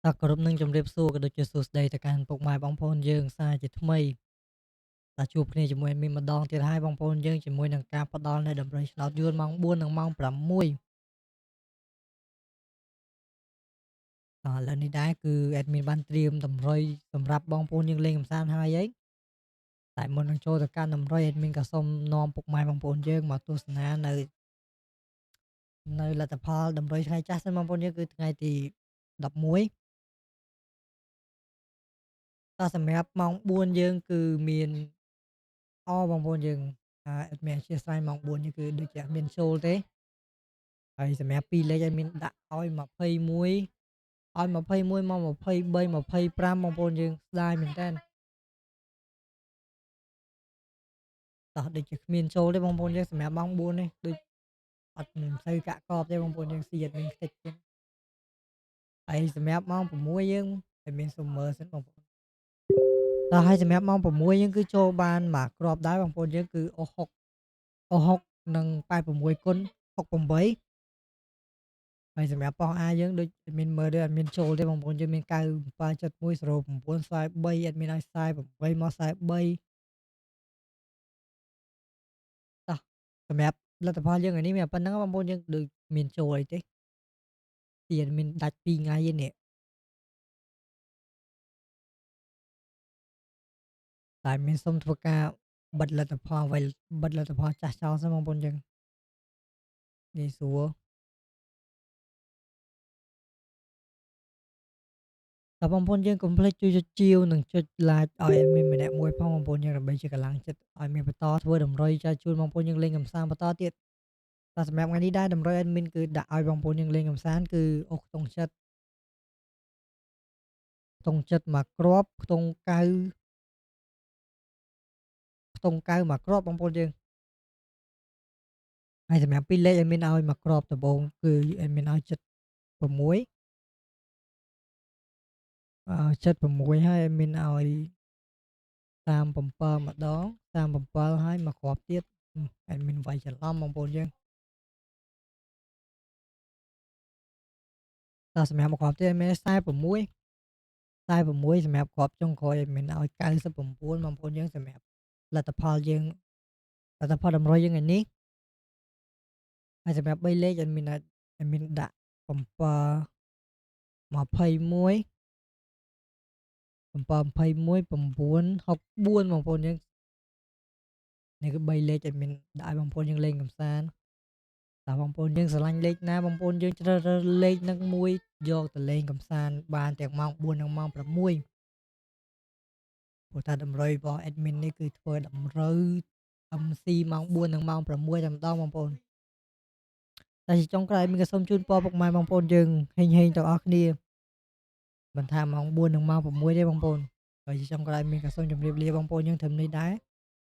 បាទគោរពនឹងជម្រាបសួរក៏ដូចជាសួស្តីទៅកាន់ពុកម៉ែបងប្អូនយើងសាជាថ្មីដែលជួបគ្នាជាមួយមានម្ដងទៀតហើយបងប្អូនយើងជាមួយនឹងការផ្ដល់នៅតម្រុយឆ្នោតយួនម៉ោង4និងម៉ោង6ឥឡូវនេះដែរគឺអេដមីនបានត្រៀមតម្រុយសម្រាប់បងប្អូនយើងលេងកម្សាន្តហើយតែមុននឹងចូលទៅកាន់តម្រុយអេដមីនក៏សូមនាំពុកម៉ែបងប្អូនយើងមកទស្សនានៅលទ្ធផលតម្រុយថ្ងៃចាស់សិនបងប្អូនយើងគឺថ្ងៃទី11តោះសម្រាប់ម៉ោង4យើងគឺមានបងប្អូនយើងអេដមីនអធ្យាស្រ័យម៉ោង4នេះគឺដូចជាអត់មានចូលទេហើយសម្រាប់2លេខឲ្យមានដាក់ឲ្យ21ឲ្យ21មក23 25បងប្អូនយើងស្ដាយមែនតើតោះដូចជាគ្មានចូលទេបងប្អូនយើងសម្រាប់ម៉ោង4នេះដូចអត់មិនសូវកាក់កបទេបងប្អូនយើងស៊ីអត់មានខ្ទេចទេហើយសម្រាប់ម៉ោង6យើងតែមានសុំមើលសិនបងប្អូនតោះហើយសម្រាប់ម៉ោង6យើងគឺចូលបានមួយគ្រាប់ដែរបងប្អូនយើងគឺអុស6និង86គុណ68ហើយសម្រាប់ប៉ោះ A យើងដូចមានមើលដូចអត់មានចូលទេបងប្អូនយើងមាន9771 09 43អត់មានឲ្យ48មក43តោះសម្រាប់លទ្ធផលយើងថ្ងៃនេះមានតែប៉ុណ្្នឹងបងប្អូនយើងដូចមានចូលអីទេទីមានដាច់2ថ្ងៃឯនេះតែមានសុំធ្វើការបិទលទ្ធផលអ្វីបិទលទ្ធផលចាស់ចោលសិនបងប្អូនយើងងាយស្រួលតើបងប្អូនយើងកុំភ្លេចជួយចុចជាវនិងចុច like ឲ្យ admin ម្នាក់មួយផងបងប្អូនយើងដើម្បីជាកម្លាំងចិត្តឲ្យមានបន្តធ្វើតម្រុយចែកជូនបងប្អូនយើងលេងកម្សាន្តបន្តទៀតតែសម្រាប់ថ្ងៃនេះដែរតម្រុយ admin គឺដាក់ឲ្យបងប្អូនយើងលេងកម្សាន្តគឺអុសខ្ទង់ចិត្តមួយគ្រាប់ខ្ទង់កៅមួយគ្រាប់បងប្អូនយើងហើយសម្រាប់ពីរលេខ admin ឲ្យមួយគ្រាប់ដំបូងគឺ admin ឲ្យ7676ហើយ admin ឲ្យ37ម្ដង37ហើយមួយគ្រាប់ទៀតadmin វាយច្រឡំបងប្អូនយើងតោះសម្រាប់មួយគ្រាប់ទៀត admin 46សម្រាប់គ្រាប់ចុងក្រោយ admin ឲ្យ99បងប្អូនយើងសម្រាប់លទ្ធផលយើងលទ្ធផលតម្រុយយើងថ្ងៃនេះហើយសម្រាប់3លេខ admin ដាក់7 21 7 21 9 64បងប្អូនយើងនេះគឺ3លេខ admin ដាក់ឲ្យបងប្អូនយើងលេងកម្សាន្តតើបងប្អូនយើងស្រឡាញ់លេខណាបងប្អូនយើងជ្រើសរើសលេខហ្នឹងមួយយកទៅលេងកម្សាន្តបានទាំងម៉ោង4និងម៉ោង6ព្រោះថាតម្រុយរបស់ admin នេះគឺធ្វើតម្រូវ MC ម៉ោង4និងម៉ោង6តែម្ដងបងប្អូនតែជាចុងក្រោយមានក៏សូមជូនពរពុកម៉ែបងប្អូនយើងហេងៗទាំងអស់គ្នាមិនថាម៉ោង4និងម៉ោង6ទេបងប្អូនហើយជាចុងក្រោយមានក៏សូមជម្រាបលាបងប្អូនយើងត្រឹមនេះដែរ